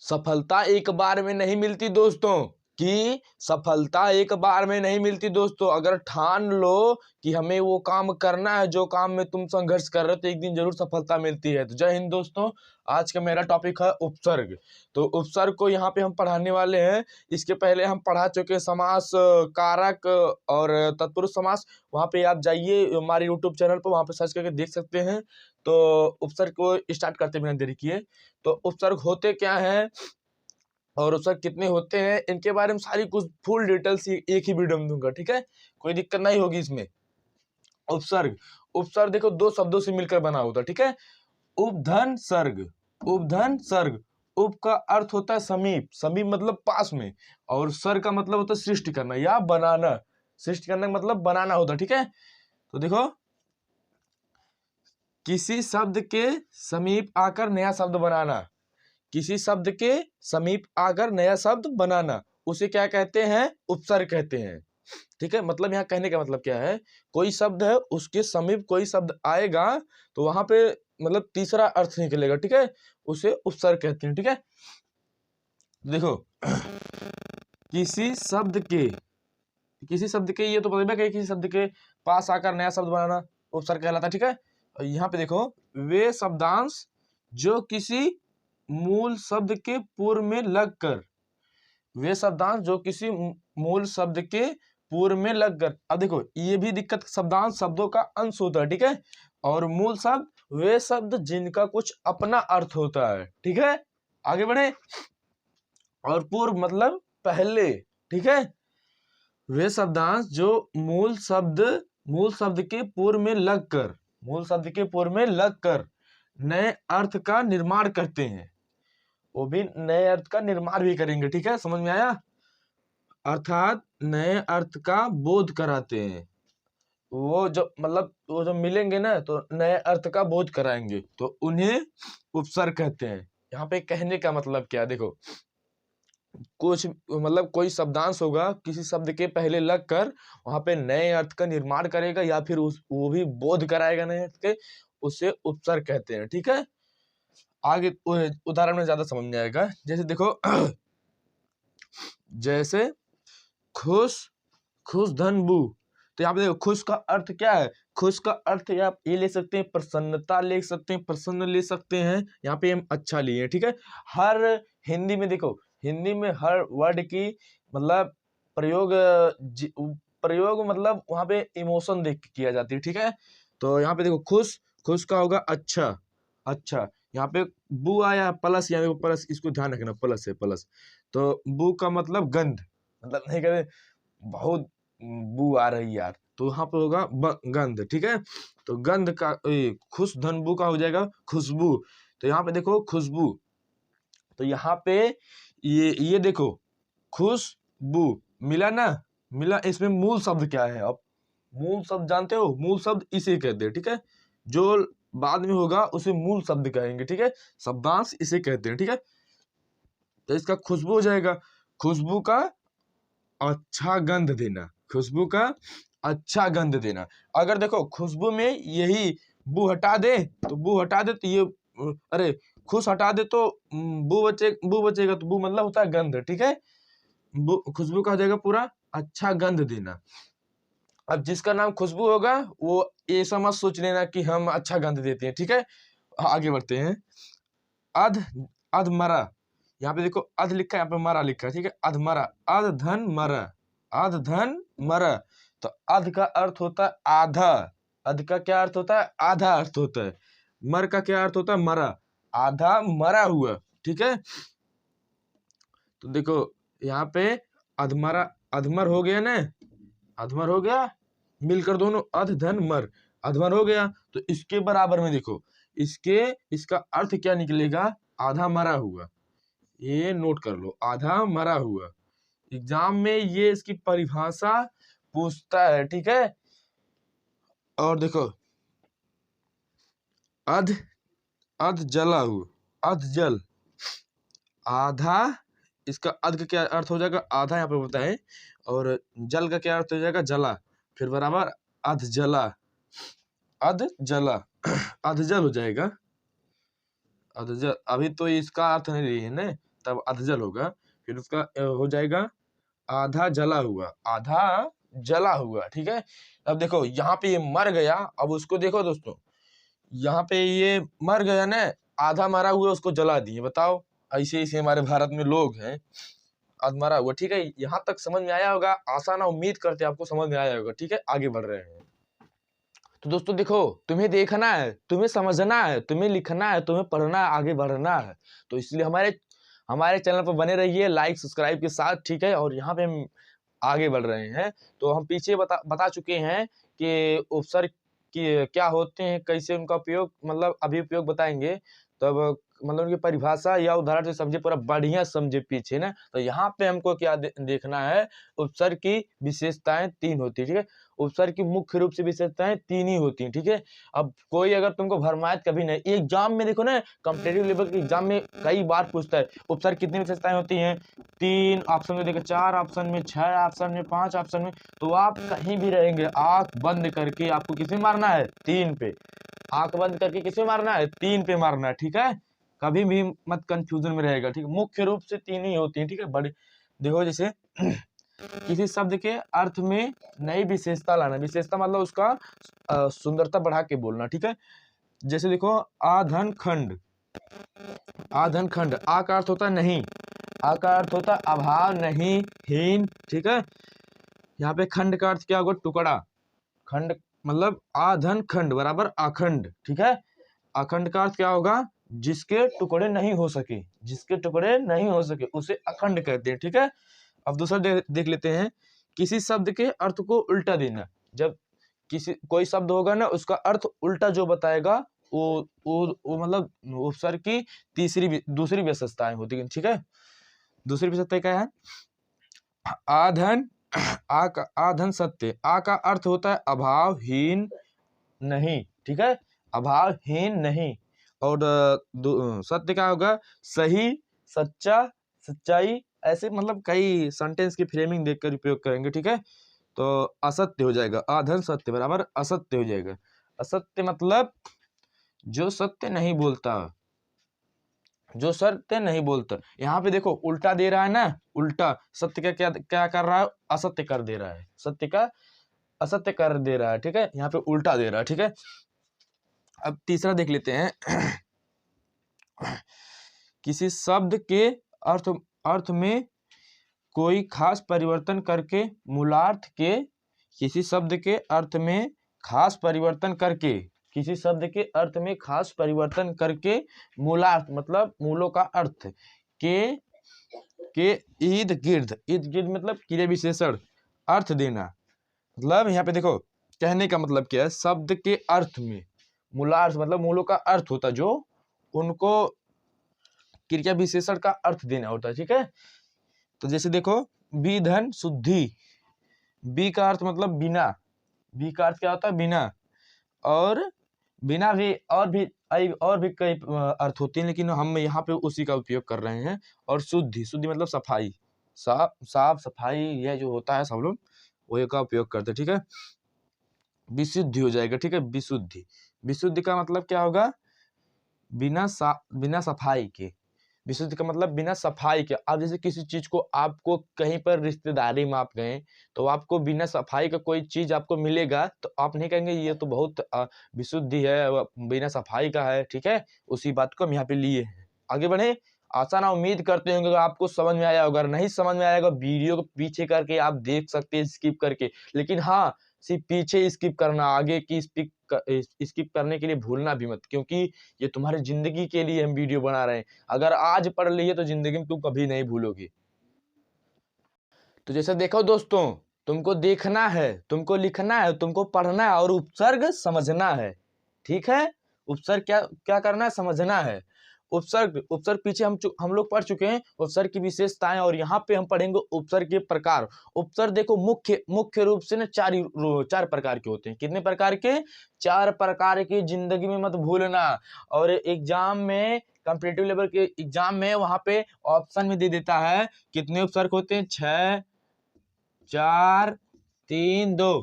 सफलता एक बार में नहीं मिलती दोस्तों, कि सफलता एक बार में नहीं मिलती दोस्तों। अगर ठान लो कि हमें वो काम करना है जो काम में तुम संघर्ष कर रहे हो, तो एक दिन जरूर सफलता मिलती है। तो जय हिंद दोस्तों। आज का मेरा टॉपिक है उपसर्ग। तो उपसर्ग को यहाँ पे हम पढ़ाने वाले हैं। इसके पहले हम पढ़ा चुके समास, कारक और तत्पुरुष समास। वहाँ पे आप जाइए हमारे यूट्यूब चैनल पर, वहाँ पे सर्च करके देख सकते हैं। तो उपसर्ग को स्टार्ट करते बिना देरी किए, तो उपसर्ग होते क्या है और उपसर्ग कितने होते हैं, इनके बारे में सारी कुछ फुल डिटेल्स एक ही वीडियो में दूंगा, ठीक है। कोई दिक्कत नहीं होगी इसमें। उपसर्ग, उपसर्ग देखो दो शब्दों से मिलकर बना होता है, ठीक है। उपधन सर्ग, उपधन सर्ग। उप का अर्थ होता है समीप, समीप मतलब पास में, और सर्ग का मतलब होता है सृष्टि करना या बनाना। सृष्टि करना का मतलब बनाना होता है, ठीक है। तो देखो, किसी शब्द के समीप आकर नया शब्द बनाना, किसी शब्द के समीप आकर नया शब्द बनाना, उसे क्या कहते हैं? उपसर्ग कहते हैं, ठीक है। मतलब यहाँ कहने का मतलब क्या है, कोई शब्द है उसके समीप कोई शब्द आएगा तो वहां पे मतलब तीसरा अर्थ निकलेगा, ठीक है, उसे उपसर्ग कहते हैं, ठीक है। देखो, किसी शब्द के, किसी शब्द के, ये तो पता है किसी शब्द के पास आकर नया शब्द बनाना उपसर्ग कहलाता है, ठीक है। और यहाँ पे देखो, वे शब्दांश जो किसी मूल शब्द के पूर्व में लगकर, वे शब्दांश जो किसी मूल शब्द के पूर्व में लगकर। अब देखो, ये भी दिक्कत, शब्दांश शब्दों का अंश होता है, ठीक है, और मूल शब्द वे शब्द जिनका कुछ अपना अर्थ होता है, ठीक है। आगे बढ़े, और पूर्व मतलब पहले, ठीक है। वे शब्दांश जो मूल शब्द के पूर्व में लगकर, मूल शब्द के पूर्व में लगकर नए अर्थ का निर्माण करते हैं, वो भी नए अर्थ का निर्माण भी करेंगे, ठीक है। समझ में आया? अर्थात नए अर्थ का बोध कराते हैं। वो जो मतलब वो जो मिलेंगे ना, तो नए अर्थ का बोध कराएंगे, तो उन्हें उपसर्ग कहते हैं। यहाँ पे कहने का मतलब क्या है, देखो, कुछ मतलब कोई शब्दांश होगा किसी शब्द के पहले लगकर वहां पे नए अर्थ का निर्माण करेगा या फिर वो भी बोध कराएगा नए अर्थ के, उसे उपसर्ग कहते हैं, ठीक है। आगे उदाहरण में ज्यादा समझ में आएगा। जैसे देखो, जैसे खुश, खुश धन बू। तो यहाँ पे देखो, खुश का अर्थ क्या है? खुश का अर्थ आप ये ले सकते हैं, प्रसन्नता ले सकते हैं, प्रसन्न ले सकते हैं। यहाँ पे हम अच्छा लिए हैं, ठीक है। हर हिंदी में देखो, हिंदी में हर वर्ड की मतलब प्रयोग, प्रयोग मतलब वहां पे इमोशन देख के किया जाती है, ठीक है। तो यहाँ पे देखो, खुश, खुश का होगा अच्छा, अच्छा। यहाँ पे बू आया प्लस, यहाँ पे प्लस, इसको ध्यान रखना, प्लस है, प्लस। तो बू का मतलब गंध, मतलब नहीं कहते बहुत बू आ रही यार, तो यहाँ पे होगा गंध, ठीक है। तो गंध का खुश धनबू का हो जाएगा खुशबू। तो यहाँ पे देखो खुशबू, तो यहाँ पे ये देखो खुशबू मिला ना, मिला। इसमें मूल शब्द क्या है? अब मूल शब्द जानते हो, मूल शब्द इसे कहते हैं, ठीक है। जो बाद में होगा उसे मूल शब्द कहेंगे, ठीक है। शब्दांश इसे कहते हैं, ठीक है। तो इसका खुशबू हो जाएगा, खुशबू का अच्छा गंध देना, खुशबू का अच्छा गंध देना। अगर देखो खुशबू में यही बू हटा दे, तो बू हटा दे तो ये अरे खुश हटा दे तो बू बचेगा, तो बू मतलब होता है गंध, ठीक है। खुशबू का हो जाएगा पूरा अच्छा गंध देना। अब जिसका नाम खुशबू होगा वो ऐसा मत सोच लेना कि हम अच्छा गंध देते हैं, ठीक है। आगे बढ़ते हैं। अध, अधमरा। यहाँ पे देखो अध लिखा है, यहाँ पे मरा लिखा है, ठीक है। अधमरा, अध धन मरा, अध धन मरा। तो अध का अर्थ होता है आधा, अध का क्या अर्थ होता है? आधा अर्थ होता है। मर का क्या अर्थ होता है? मरा, आधा मरा हुआ, ठीक है। तो देखो यहाँ पे अधमरा, अधमर हो गया ना, अधमर हो गया, मिलकर दोनों अध धन मर, अधमर हो गया। तो इसके बराबर में देखो, इसका अर्थ क्या निकलेगा? आधा मरा हुआ। ये नोट कर लो, आधा मरा हुआ। एग्जाम में ये इसकी परिभाषा पूछता है, ठीक है। और देखो अध, अध जला हुआ, अध जल, आधा, इसका अध का क्या अर्थ हो जाएगा? आधा यहाँ पे होता है। और जल का क्या अर्थ हो जाएगा? जला, फिर बराबर अध जला, अध जला, अध जल हो जाएगा, अध जल। अभी तो इसका अर्थ नहीं रही है ना, तब अधजल होगा, फिर उसका हो जाएगा आधा जला हुआ, आधा जला हुआ। ठीक है, अब देखो यहाँ पे ये मर गया, अब उसको देखो दोस्तों, यहाँ पे ये मर गया ना, आधा मरा हुआ उसको जला दिए। बताओ, ऐसे ऐसे हमारे भारत में लोग हैं, आधा मरा हुआ। ठीक है, यहाँ तक समझ में आया होगा, आसान है, उम्मीद करते हैं आपको समझ में आया होगा। ठीक है, आगे बढ़ रहे हैं। तो दोस्तों देखो, तुम्हें देखना है, तुम्हें समझना है, तुम्हें लिखना है, तुम्हें पढ़ना है, आगे बढ़ना है। तो इसलिए हमारे हमारे चैनल पर बने रहिए लाइक सब्सक्राइब के साथ। ठीक है, और यहाँ पे हम आगे बढ़ रहे हैं। तो हम पीछे बता चुके हैं कि उपसर्ग की क्या होते हैं, कैसे उनका उपयोग, मतलब अभी उपयोग बताएंगे। तब मतलब उनकी परिभाषा या उदाहरण से समझे, पूरा बढ़िया समझे पीछे ना। तो यहाँ पे हमको क्या देखना है, उपसर्ग की विशेषताएं 3 होती है। ठीक है, उपसर्ग की मुख्य रूप से विशेषताएं 3 ही होती हैं। ठीक है, अब कोई अगर तुमको भरमाए कभी नहीं, एग्जाम में देखो ना, कॉम्पिटेटिव लेवल के एग्जाम में कई बार पूछता है उपसर्ग कितनी विशेषताएं होती हैं, 3 ऑप्शन में देखो, 4 ऑप्शन में, 6 ऑप्शन में, 5 ऑप्शन में। तो आप कहीं भी रहेंगे, आंख बंद करके आपको किसमें मारना है, 3 पे। आंख बंद करके किसमें मारना है, 3 पे मारना है। ठीक है, कभी भी मत कंफ्यूजन में रहेगा। ठीक है, मुख्य रूप से 3 ही होती है। ठीक है, बड़े देखो, जैसे किसी शब्द के अर्थ में नई विशेषता लाना, विशेषता मतलब उसका सुंदरता बढ़ा के बोलना। ठीक है, जैसे देखो, आधन खंड, आधन खंड, आ का अर्थ होता है नहीं, आ का अर्थ होता है अभाव, नहीं, हीन। ठीक है, यहाँ पे खंड का अर्थ क्या होगा, टुकड़ा। खंड मतलब आधन खंड बराबर अखंड। ठीक है, अखंड का अर्थ क्या होगा, जिसके टुकड़े नहीं हो सके, जिसके टुकड़े नहीं हो सके उसे अखंड कहते हैं। ठीक है, अब दूसरा देख लेते हैं, किसी शब्द के अर्थ को उल्टा देना। जब कोई शब्द होगा ना, उसका अर्थ उल्टा जो बताएगा, वो मतलब उपसर्ग की दूसरी विशेषताएं होती है। ठीक है, दूसरी विशेषता क्या है, आधन, आधन सत्य, आ का अर्थ होता है अभावहीन नहीं। ठीक है, अभावहीन नहीं। और सत्य क्या होगा, सही, सच्चा, सच्चाई। ऐसे मतलब कई सेंटेंस की फ्रेमिंग देखकर उपयोग करेंगे। ठीक है, तो असत्य हो जाएगा, आधन सत्य बराबर असत्य हो जाएगा। असत्य मतलब जो सत्य नहीं बोलता, जो सत्य नहीं बोलता। यहाँ पे देखो उल्टा दे रहा है ना, उल्टा सत्य का क्या क्या कर रहा है, असत्य कर दे रहा है, सत्य का असत्य कर दे रहा है। ठीक है, यहाँ पे उल्टा दे रहा है। ठीक है, अब तीसरा देख लेते हैं, किसी शब्द के अर्थ में कोई खास परिवर्तन करके मूलार्थ के, किसी शब्द के अर्थ में खास परिवर्तन करके, किसी शब्द के अर्थ में खास परिवर्तन करके मूलार्थ मतलब मूलों का अर्थ के इर्द गिर्द, इर्द गिर्द मतलब क्रिया विशेषण अर्थ देना। मतलब यहाँ पे देखो, कहने का मतलब क्या है, शब्द के अर्थ में, मूलार्थ मतलब मूलों का अर्थ होता है, जो उनको क्रिया विशेषण का अर्थ देना होता है। ठीक है, तो जैसे देखो, विधन शुद्धि, बी का अर्थ मतलब बिना, बी का अर्थ क्या होता है, बिना। और बिना भी और भी कई अर्थ होते हैं, लेकिन हम यहाँ पे उसी का उपयोग कर रहे हैं। और शुद्धि, शुद्धि मतलब सफाई, साफ सफाई, यह जो होता है सब लोग वही का उपयोग करते हैं। ठीक है, विशुद्धि हो जाएगा। ठीक है, विशुद्धि, विशुद्धि का मतलब क्या होगा, बिना सफाई के, विशुद्धि का मतलब बिना सफाई के। आप जैसे किसी चीज को, आपको कहीं पर रिश्तेदारी में आप गए, तो आपको बिना सफाई का कोई चीज आपको मिलेगा, तो आप नहीं कहेंगे ये तो बहुत विशुद्धि है, बिना सफाई का है। ठीक है, उसी बात को हम यहाँ पे लिए हैं। आगे बढ़े, आसान उम्मीद करते होंगे आपको समझ में आया होगा। अगर नहीं समझ में आएगा, वीडियो को पीछे करके आप देख सकते हैं, स्किप करके। लेकिन हाँ, सिर्फ पीछे स्किप करना, आगे की स्किप करने के लिए भूलना भी मत, क्योंकि ये तुम्हारी जिंदगी के लिए हम वीडियो बना रहे हैं। अगर आज पढ़ लिए तो जिंदगी में तुम कभी नहीं भूलोगे। तो जैसे देखो दोस्तों, तुमको देखना है, तुमको लिखना है, तुमको पढ़ना है, और उपसर्ग समझना है। ठीक है, उपसर्ग क्या क्या करना है, समझना है। उपसर्ग पीछे हम लोग पढ़ चुके हैं, उपसर्ग की विशेषताएं। और यहाँ पे हम पढ़ेंगे उपसर्ग के प्रकार। उपसर्ग देखो मुख्य रूप से ना 4 प्रकार के होते हैं। कितने प्रकार के, 4 प्रकार की, जिंदगी में मत भूलना। और एग्जाम में, कॉम्पिटिटिव लेवल के एग्जाम में, वहां पे ऑप्शन में दे देता है कितने उपसर्ग होते हैं, 6, 4, 3, 2।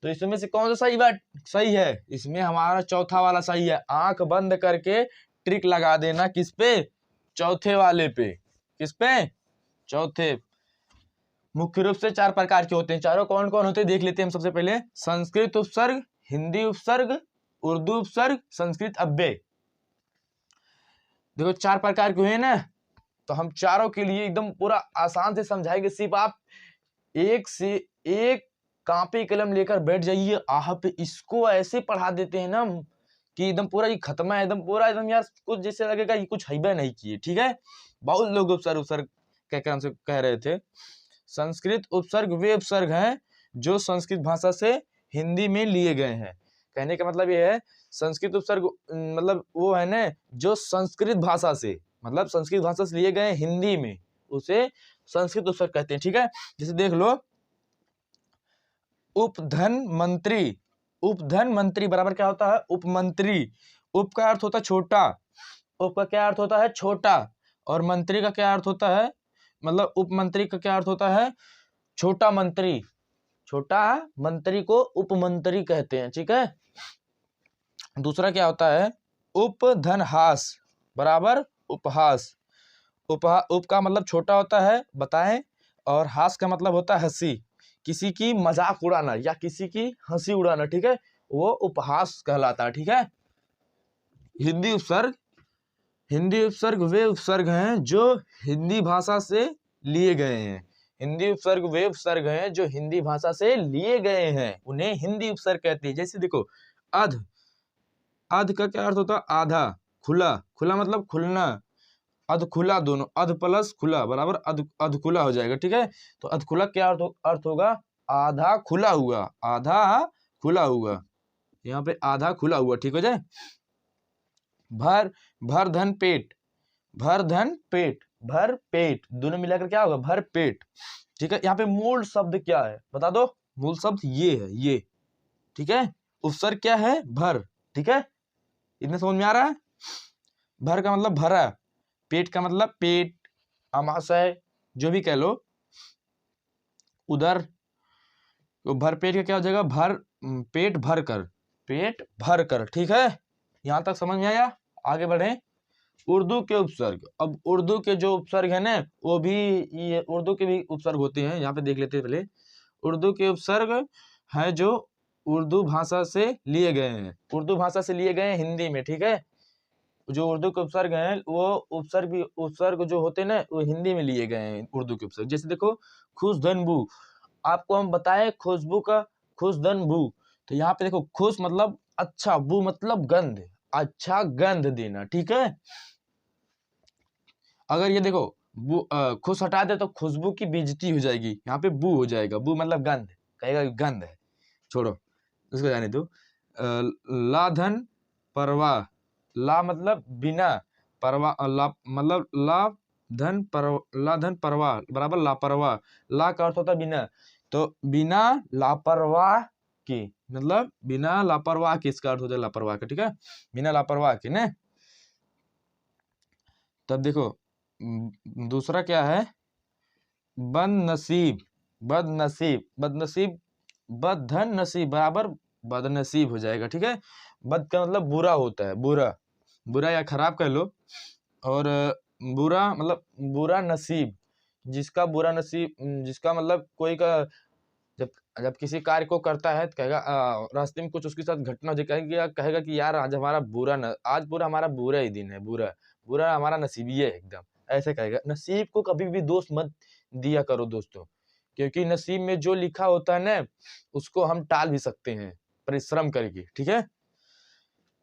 तो इसमें से कौन सा सही है, इसमें हमारा चौथा वाला सही है। आंख बंद करके ट्रिक लगा देना, किस पे, चौथे वाले पे, किस पे? चौथे। मुख्य रूप से 4 प्रकार के होते हैं, चारों कौन कौन होते हैं देख लेते हैं हम। सबसे पहले संस्कृत उपसर्ग, हिंदी उपसर्ग, उर्दू उपसर्ग, संस्कृत अव्यय। देखो 4 प्रकार के हुए ना, तो हम चारों के लिए एकदम पूरा आसान से समझाएंगे। सिर्फ आप एक से एक कॉपी कलम लेकर बैठ जाइए, आप इसको ऐसे पढ़ा देते हैं ना कि एकदम पूरा ये खत्म है, एकदम पूरा एकदम यार कुछ जैसे लगेगा ये कुछ है नहीं किए। ठीक है, बहुत लोग उपसर्ग उपसर्ग कहकर हमसे कह रहे थे। संस्कृत उपसर्ग वे उपसर्ग हैं जो संस्कृत भाषा से हिंदी में लिए गए हैं। कहने का मतलब ये है संस्कृत उपसर्ग मतलब वो है ना जो संस्कृत भाषा से, मतलब संस्कृत भाषा से लिए गए हिंदी में, उसे संस्कृत उपसर्ग कहते हैं। ठीक है, जैसे देख लो उपधन मंत्री, उपधन मंत्री बराबर क्या होता है? उपमंत्री। उप का अर्थ होता है छोटा, उप का क्या अर्थ होता है? छोटा। और मंत्री का क्या अर्थ होता है? मतलब उपमंत्री का क्या अर्थ होता है? छोटा मंत्री। छोटा मंत्री को उपमंत्री कहते हैं। ठीक है, दूसरा क्या होता है? उपधनहास बराबर उपहास। उप का मतलब छोटा होता है, बताएं, और हास का मतलब होता है हंसी, किसी की मजाक उड़ाना या किसी की हंसी उड़ाना। ठीक है, वो उपहास कहलाता है। ठीक है, हिंदी उपसर्ग, हिंदी उपसर्ग वे उपसर्ग हैं जो हिंदी भाषा से लिए गए हैं। हिंदी उपसर्ग वे उपसर्ग हैं जो हिंदी भाषा से लिए गए हैं, उन्हें हिंदी उपसर्ग कहते हैं। जैसे देखो अध, अध का क्या अर्थ होता है? आधा, खुला, खुला मतलब खुलना, अध खुला, दोनों अध प्लस खुला बराबर अध खुला हो जाएगा। ठीक है, तो अध खुला क्या अर्थ होगा? आधा खुला हुआ, आधा खुला हुआ, यहाँ पे आधा खुला हुआ। ठीक हो जाए। भर, भर धन पेट, भर धन पेट, भर पेट, दोनों मिलाकर क्या होगा? भर पेट। ठीक है, यहाँ पे मूल शब्द क्या है बता दो? मूल शब्द ये है, ये। ठीक है, उपसर्ग क्या है? भर। ठीक है, इतने समझ में आ रहा है? भर का मतलब भरा, पेट का मतलब पेट, अमाशय, जो भी कह लो, उधर। तो भर पेट का क्या हो जाएगा? भर, पेट भर कर, पेट भर कर। ठीक है, यहां तक समझ में आया? आगे बढ़े। उर्दू के उपसर्ग। अब उर्दू के जो उपसर्ग है ना, वो भी ये उर्दू के भी उपसर्ग होते हैं, यहाँ पे देख लेते हैं पहले। उर्दू के उपसर्ग है जो उर्दू भाषा से लिए गए हैं, उर्दू भाषा से लिए गए हैं हिंदी में। ठीक है, जो उर्दू के उपसर्ग हैं वो उपसर्ग जो होते हैं ना वो हिंदी में लिए गए हैं उर्दू के उपसर्ग। जैसे देखो खुशधनबू, आपको हम बताएं खुशबू का, खुशधनबू, तो यहाँ पे देखो खुश मतलब अच्छा, बू मतलब गंध, अच्छा गंध देना। ठीक है, अगर ये देखो खुश हटा दे तो खुशबू की बेइज्जती हो जाएगी, यहाँ पे बू हो जाएगा, बू मतलब गंध, कहेगा गंध है, छोड़ो उसको जाने दो। ला धन परवाह, ला मतलब बिना, परवाह ला मतलब ला धन परवाह बराबर लापरवाह। ला का अर्थ होता है बिना, तो बिना लापरवाह के, मतलब बिना लापरवाह के, इसका अर्थ होता है लापरवाह का। ठीक है, बिना लापरवाह के ना। तब देखो दूसरा क्या है? बदनसीब, बदनसीब, बदनसीब, बदधन नसीब बराबर बदनसीब हो जाएगा। ठीक है, बद का मतलब बुरा होता है, बुरा, बुरा या खराब कह लो, और बुरा मतलब बुरा नसीब, जिसका बुरा नसीब, जिसका मतलब कोई का जब जब किसी कार्य को करता है तो कहेगा रास्ते में कुछ उसके साथ घटना हो जाए, कहेगा कि यार आज हमारा आज पूरा हमारा बुरा ही दिन है, बुरा बुरा हमारा नसीब ही है एकदम, ऐसे कहेगा। नसीब को कभी भी दोष मत दिया करो दोस्तों, क्योंकि नसीब में जो लिखा होता है ना उसको हम टाल भी सकते हैं परिश्रम करके। ठीक है,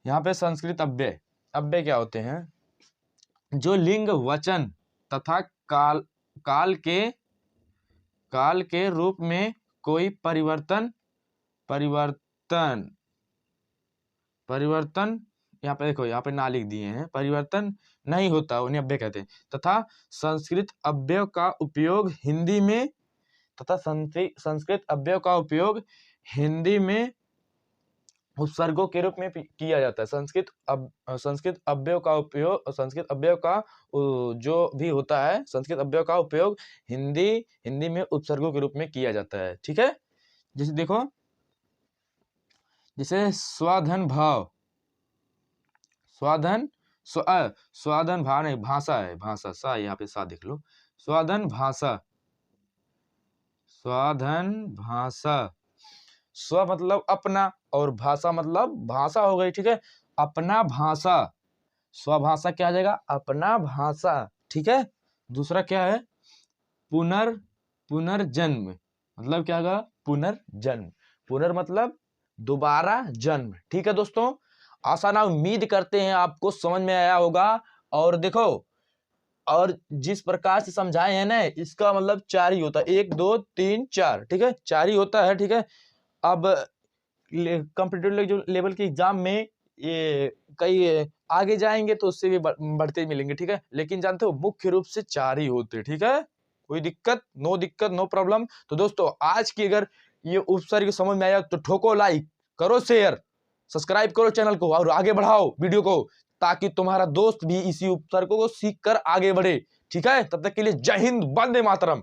यहाँ पे संस्कृत अव्यय, अव्यय क्या होते हैं? जो लिंग वचन तथा काल के रूप में कोई परिवर्तन यहाँ पे देखो, यहाँ पे ना लिख दिए हैं, परिवर्तन नहीं होता उन्हें अव्यय कहते हैं। तथा संस्कृत अव्यय का उपयोग हिंदी में, तथा संस्कृत अव्यय का उपयोग हिंदी में उपसर्गों के रूप में किया जाता है। संस्कृत अव्यय का उपयोग, संस्कृत अव्यय का जो भी होता है, संस्कृत अव्यय का उपयोग हिंदी में उपसर्गों के रूप में किया जाता है। ठीक है, जैसे देखो, जैसे स्वाधन भाव, स्वाधन स्वाधन भा नहीं, भाषा है, भाषा, सा यहाँ पे सा देख लो, स्वाधन भाषा, स्वाधन भाषा। स्व मतलब अपना और भाषा मतलब भाषा हो गई, ठीक है, अपना भाषा, स्वभाषा क्या आ जाएगा, अपना भाषा, ठीक है। दूसरा क्या है, पुनर्जन्म, मतलब क्या होगा, पुनर्जन्म, पुनर् मतलब दोबारा जन्म, ठीक है दोस्तों। आशा ना उम्मीद करते हैं आपको समझ में आया होगा। और देखो, और जिस प्रकार से समझाए हैं ना, इसका मतलब 4 ही होता है, 1 2 3 4, ठीक है, 4 ही होता है, ठीक है। अब कॉम्पिटिटिव लेवल के एग्जाम में ये कई आगे जाएंगे तो उससे भी बढ़ते मिलेंगे, ठीक है, लेकिन जानते हो मुख्य रूप से 4 ही होते, ठीक है। कोई दिक्कत, नो प्रॉब्लम। तो दोस्तों आज की अगर ये उपसर्ग की समझ में आया तो ठोको लाइक, करो शेयर, सब्सक्राइब करो चैनल को और आगे बढ़ाओ वीडियो को, ताकि तुम्हारा दोस्त भी इसी उपसर्ग को सीख कर आगे बढ़े, ठीक है। तब तक के लिए जय हिंद, वंदे मातरम।